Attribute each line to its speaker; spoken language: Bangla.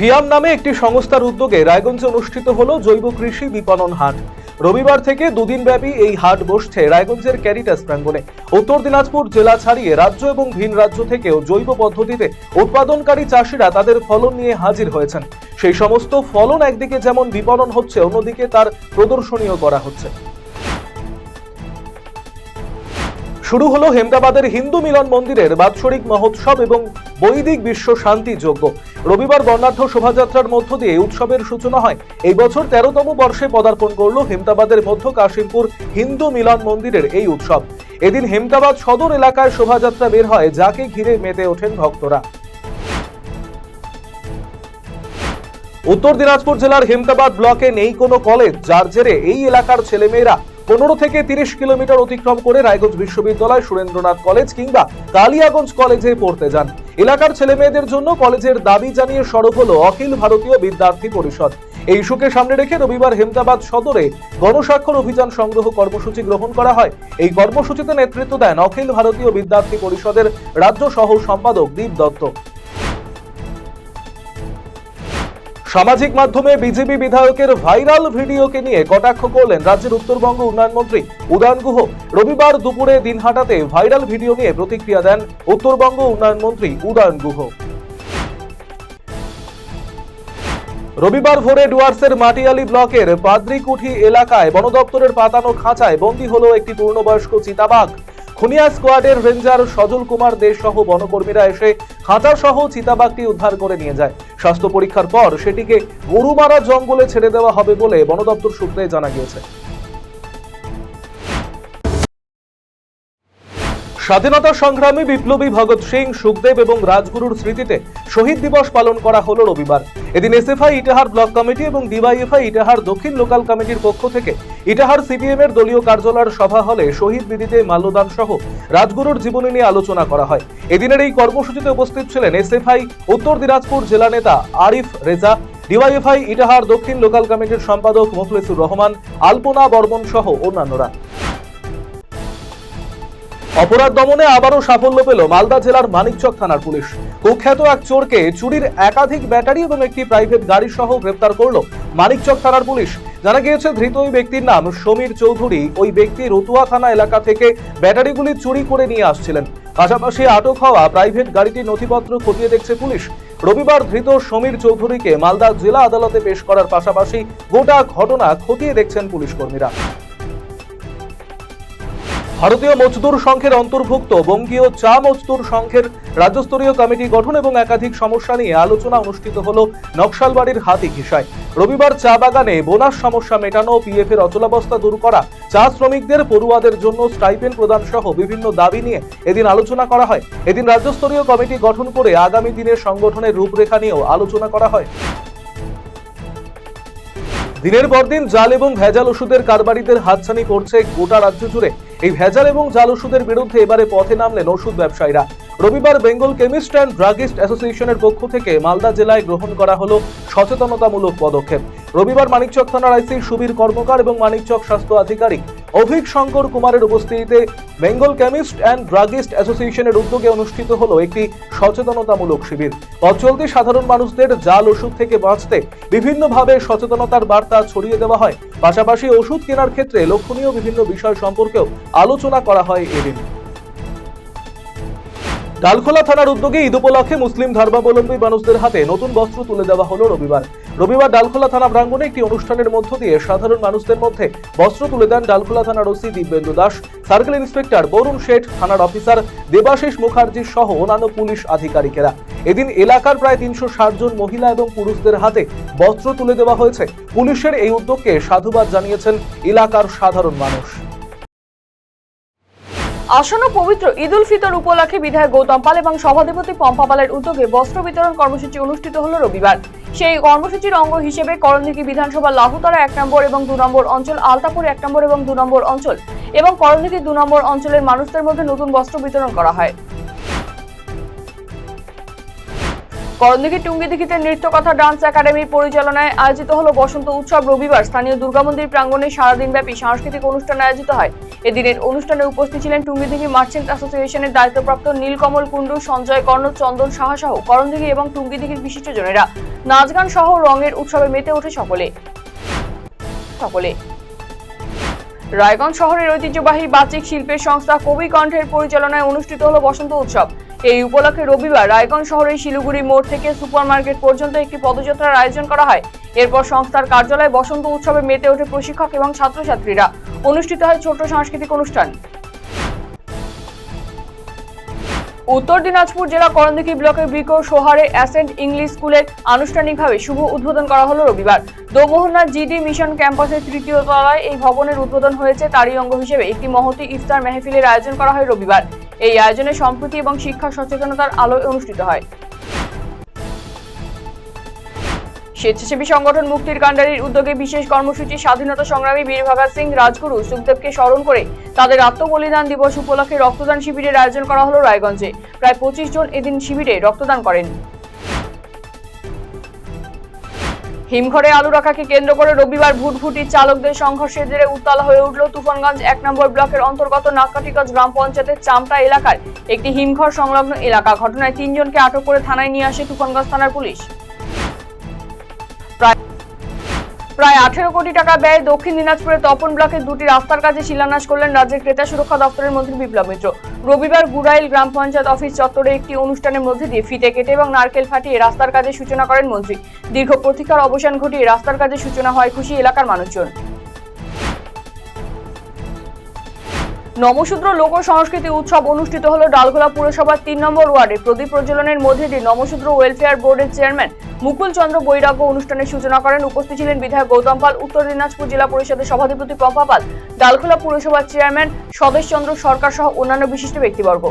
Speaker 1: ফিয়াম নামে একটি সংস্থার উদ্যোগে রায়গঞ্জে অনুষ্ঠিত হলো জৈব কৃষি বিপণন হাট। রবিবার থেকে দুদিন ব্যাপী এই হাট বসছে রায়গঞ্জের ক্যারিটাস প্রাঙ্গণে। উত্তর দিনাজপুর জেলা ছাড়িয়ে রাজ্য এবং ভিন রাজ্য থেকেও জৈব পদ্ধতিতে উৎপাদনকারী চাষিরা তাদের ফলন নিয়ে হাজির হয়েছেন। সেই সমস্ত ফলন একদিকে যেমন বিপণন হচ্ছে, অন্যদিকে তার প্রদর্শনীও করা হচ্ছে। শুরু হলো হেমদাবাদের হিন্দু মিলন মন্দিরের বাৎসরিক মহোৎসব এবং বৈদিক বিশ্ব শান্তি যজ্ঞ। রবিবার বর্ণাঢ্য শোভাযাত্রার মধ্য দিয়ে উৎসবের সূচনা হয়। এই বছর 13তম বর্ষে পদার্পণ করল হেমদাবাদের মধ্য কাশিমপুর হিন্দু মিলন মন্দিরের এই উৎসব। এদিন হেমদাবাদ সদর এলাকায় শোভাযাত্রা বের হয়, যাকে ঘিরে মেতে ওঠেন ভক্তরা। উত্তর দিনাজপুর জেলার হেমদাবাদ ব্লকে নেই কোনো কলেজ, যার জেরে এই এলাকার ছেলেমেয়েরা 15 থেকে 30 কিলোমিটার অতিক্রম করে রায়গঞ্জ বিশ্ববিদ্যালয়, সুরেন্দ্রনাথ কলেজ কিংবা কালিয়াগঞ্জ কলেজে পড়তে যান। এলাকার ছেলেমেয়েদের জন্য কলেজের দাবি জানিয়ে সরব হলো অখিল ভারতীয় বিদ্যার্থী পরিষদ। এই ইস্যুকে সামনে রেখে রবিবার হেমদাবাদ সদরে গণস্বাক্ষর অভিযান সংগ্রহ কর্মসূচি গ্রহণ করা হয়। এই কর্মসূচিতে নেতৃত্ব দেন অখিল ভারতীয় বিদ্যার্থী পরিষদের রাজ্য সহ সম্পাদক দীপ দত্ত। সামাজিক মাধ্যমে বিজেপি বিধায়কের ভাইরাল ভিডিওকে নিয়ে কটাক্ষ করলেন রাজ্যের উত্তরবঙ্গ উন্নয়ন মন্ত্রী উদয়ন গুহ। রবিবার দুপুরে দিনহাটাতে ভাইরাল ভিডিও নিয়ে প্রতিক্রিয়া দেন উত্তরবঙ্গ উন্নয়ন মন্ত্রী উদয়ন গুহ। রবিবার ভোরে ডুয়ার্সের মাটিয়ালি ব্লকের পাদ্রিকুঠি এলাকায় বন দপ্তরের পাতানো খাঁচায় বন্দী হলো একটি পূর্ণবয়স্ক চিতাবাঘ। খুনিয়া স্কোয়াডের রেঞ্জার সজল কুমার দে সহ বনকর্মীরা এসে খাঁচা সহ চিতাবাঘটি উদ্ধার করে নিয়ে যায়। স্বাস্থ্য পরীক্ষার পর সেটিকে গরুমারা জঙ্গলে ছেড়ে দেওয়া হবে বলে বন দপ্তর সূত্রে জানা গিয়েছে। স্বাধীনতা সংগ্রামী বিপ্লবী ভগৎ সিং, সুখদেব এবং রাজগুরুর স্মৃতিতে শহীদ দিবস পালন করা হলো রবিবার। এদিন এসএফআই ইটাহার ব্লক কমিটি এবং ডিওয়াইএফআই ইটাহার দক্ষিণ লোকাল কমিটির পক্ষ থেকে ইটাহার সিপিএম এর দলীয় কার্যালয়ের সভা হলে শহীদ বেদিতে মাল্যদান সহ রাজগুরুর জীবনী নিয়ে আলোচনা করা হয়। এদিনের এই কর্মসূচিতে উপস্থিত ছিলেন এসএফআই উত্তর দিনাজপুর জেলা নেতা আরিফ রেজা, ডিওয়াইএফআই ইটাহার দক্ষিণ লোকাল কমিটির সম্পাদক মুখলেসুর রহমান, আলপনা বর্মন সহ অন্যান্যরা। অপরাধ দমনে আবারও সাফল্য পেল মালদা জেলার মানিকচক থানার পুলিশ। কুখ্যাত এক চোরকে চুরির একাধিক ব্যাটারি এবং একটি প্রাইভেট গাড়ি সহ গ্রেপ্তার করল মানিকচক থানার পুলিশ। জানা গিয়েছে, ধৃত ওই ব্যক্তির নাম সমীর চৌধুরী। ওই ব্যক্তি রতুয়া থানা এলাকা থেকে ব্যাটারিগুলি চুরি করে নিয়ে আসছিলেন। পাশাপাশি আটক হওয়া প্রাইভেট গাড়িটির নথিপত্র খতিয়ে দেখছে পুলিশ। রবিবার ধৃত সমীর চৌধুরীকে মালদা জেলা আদালতে পেশ করার পাশাপাশি গোটা ঘটনা খতিয়ে দেখছেন পুলিশ কর্মীরা। ভারতীয় মজদুর সংঘের অন্তর্ভুক্ত বঙ্গীয় চা মজদুর সংঘের রাজ্যস্তরীয় কমিটি গঠন এবং একাধিক সমস্যা নিয়ে আলোচনা অনুষ্ঠিত হলো নকশালবাড়ির হাতিঘিসায়। রবিবার চা বাগানে বোনাস সমস্যা মেটানো, পিএফ এর অচলাবস্থা দূর করা, চা শ্রমিকদের পড়ুয়াদের জন্য স্টাইপেন্ড প্রদান সহ বিভিন্ন দাবি নিয়ে এদিন আলোচনা করা হয়। এদিন রাজ্যস্তরীয় কমিটি গঠন করে আগামী দিনের সংগঠনের রূপরেখা নিয়েও আলোচনা করা হয়। দিনের পর দিন জাল এবং ভেজাল ওষুধের কারবারিদের হাতছানি পড়ছে গোটা রাজ্য জুড়ে। এই ভেজাল এবং জাল ওষুধের বিরুদ্ধে এবারে পথে নামলেন ওষুধ ব্যবসায়ীরা। রবিবার বেঙ্গল কেমিস্ট অ্যান্ড ড্রাগিস্ট অ্যাসোসিয়েশনের পক্ষ থেকে মালদা জেলায় গ্রহণ করা হলো সচেতনতামূলক পদক্ষেপ। রবিবার মানিকচক থানার আইসি সুবীর কর্মকার এবং মানিকচক স্বাস্থ্য আধিকারিক অভিক শঙ্কর কুমারের উপস্থিতিতে বেঙ্গল কেমিস্ট অ্যান্ড ড্রাগিস্ট অ্যাসোসিয়েশনের উদ্যোগে অনুষ্ঠিত হলো একটি সচেতনতামূলক শিবির। পথ চলতি সাধারণ মানুষদের জাল ওষুধ থেকে বাঁচতে বিভিন্নভাবে সচেতনতার বার্তা ছড়িয়ে দেওয়া হয়। পাশাপাশি ওষুধ কেনার ক্ষেত্রে লক্ষণীয় বিভিন্ন বিষয় সম্পর্কেও আলোচনা করা হয় এদিন। ডালখোলা থানার উদ্যোগে ঈদ উপলক্ষে মুসলিম ধর্মাবলম্বী মানুষদের হাতে নতুন বস্ত্র তুলে দেওয়া হলো রবিবার ডালখোলা থানা প্রাঙ্গণে একটি অনুষ্ঠানের মধ্য দিয়ে সাধারণ মানুষদের মধ্যে বস্ত্র তুলে দেন ডালখোলা থানার OC Dibyendu Das, circle inspector Barun Seth, থানার অফিসার দেবাশিস মুখার্জি সহ অন্যান্য পুলিশ আধিকারিকেরা। এদিন এলাকার প্রায় 360 জন মহিলা এবং পুরুষদের হাতে বস্ত্র তুলে দেওয়া হয়েছে। পুলিশের এই উদ্যোগকে সাধুবাদ জানিয়েছেন এলাকার সাধারণ মানুষ।
Speaker 2: আসন্ন পবিত্র ঈদ উল ফিতর উপলক্ষে বিধায়ক গৌতম পাল এবং সভাধিপতি পম্পা পালের উদ্যোগে বস্ত্র বিতরণ কর্মসূচি অনুষ্ঠিত হলো রবিবার। সেই কর্মসূচির অঙ্গ হিসেবে করণদিঘি বিধানসভা লাহুতরা 1 নম্বর এবং 2 নম্বর অঞ্চল, আলতাপুর 1 নম্বর এবং 2 নম্বর অঞ্চল এবং করণদিঘি 2 নম্বর অঞ্চলের মানুষদের মধ্যে নতুন বস্ত্র বিতরণ করা হয়। করণদিঘি টুঙ্গিদিঘিতে নৃত্য কথা ডান্স একাডেমির পরিচালনায় আয়োজিত হলো বসন্ত উৎসব। রবিবার স্থানীয় দুর্গা মন্দির প্রাঙ্গণে সারাদিনব্যাপী সাংস্কৃতিক অনুষ্ঠান আয়োজিত হয়। এদিনের অনুষ্ঠানে উপস্থিত ছিলেন টুঙ্গিদিঘি মার্চেন্ট অ্যাসোসিয়েশনের দায়িত্বপ্রাপ্ত নীলকমল কুণ্ডু, সঞ্জয় কর্ণ, চন্দন সাহা সহ করণদিঘি এবং টুঙ্গিদিঘির বিশিষ্টজনেরা। নাচ গান সহ রঙের উৎসবে মেতে ওঠে সকলে। রায়গঞ্জ শহরের ঐতিহ্যবাহী বাচিক শিল্পের সংস্থা কবি কণ্ঠের পরিচালনায় অনুষ্ঠিত হলো বসন্ত উৎসব। এই উপলক্ষে রবিবার রায়গঞ্জ শহরের শিলিগুড়ি মোড় থেকে সুপার মার্কেট পর্যন্ত একটি পদযাত্রার আয়োজন করা হয়। এরপর সংস্থার কার্যালয়ে বসন্ত উৎসবে মেতে ওঠে প্রশিক্ষক এবং ছাত্রছাত্রীরা। অনুষ্ঠিত হয় ছোট সাংস্কৃতিক অনুষ্ঠান। উত্তর দিনাজপুর জেলা করণদিঘি ব্লকের ব্রিকো সোহারে অ্যাসেন্ট ইংলিশ স্কুলের আনুষ্ঠানিকভাবে শুভ উদ্বোধন করা হলো রবিবার। দোমোহনা জিডি মিশন ক্যাম্পাসের তৃতীয় তলায় এই ভবনের উদ্বোধন হয়েছে। তারই অঙ্গ হিসেবে একটি মহতী ইফতার মেহফিলের আয়োজন করা হয় রবিবার। এই আয়োজনে সম্প্রীতি এবং শিক্ষা সচেতনতার আলোয় অনুষ্ঠিত হয়। স্বেচ্ছাসেবী সংগঠন মুক্তির কাণ্ডারির উদ্যোগে বিশেষ কর্মসূচি স্বাধীনতা সংগ্রামী বীর ভগৎ সিং, রাজগুরু সুখদেবকে স্মরণ করে তাদের আত্মবলিদান দিবস উপলক্ষে রক্তদান শিবিরের আয়োজন করা হলো রায়গঞ্জে। প্রায় 25 জন এদিন শিবিরে রক্তদান করেন। হিমঘরে আলু রাখাকে কেন্দ্র করে রবিবার ভুটভুটি চালকদের সংঘর্ষের জেরে উত্তাল হয়ে উঠল তুফানগঞ্জ 1 নম্বর ব্লকের অন্তর্গত নাকাটিগঞ্জ গ্রাম পঞ্চায়েতের চামটা এলাকার একটি হিমঘর সংলগ্ন এলাকা। ঘটনায় 3 জনকে আটক করে থানায় নিয়ে আসে তুফানগঞ্জ থানার পুলিশ। প্রায় 18 কোটি টাকা ব্যয়ে দক্ষিণ দিনাজপুরের তপন ব্লকের 2টি রাস্তার কাজে শিলান্যাস করলেন রাজ্যের ক্রেতা সুরক্ষা দপ্তরের মন্ত্রী বিপ্লব মিত্র। রবিবার গুড়াইল গ্রাম পঞ্চায়েত অফিস চত্বরে একটি অনুষ্ঠানের মধ্যে দিয়ে ফিতে কেটে এবং নারকেল ফাটিয়ে রাস্তার কাজের সূচনা করেন মন্ত্রী। দীর্ঘ প্রতীক্ষার অবসান ঘটিয়ে রাস্তার কাজের সূচনা হয় খুশি এলাকার মানুষজন। নমশূদ্র লোক সংস্কৃতি উৎসব অনুষ্ঠিত হলো ডালখোলা পুরসভার 3 নম্বর ওয়ার্ডে। প্রদীপ প্রজ্বলনের মধ্যে দিয়ে নমশূদ্র ওয়েলফেয়ার বোর্ডের চেয়ারম্যান মুকুল চন্দ্র বৈরাগ্য অনুষ্ঠানের সূচনা করেন। উপস্থিত ছিলেন বিধায়ক গৌতম পাল, উত্তর দিনাজপুর জেলা পরিষদের সভাধিপতি পম্পা পাল, ডালখোলা পুরসভার চেয়ারম্যান স্বদেশ চন্দ্র সরকার সহ অন্যান্য বিশিষ্ট ব্যক্তিবর্গ।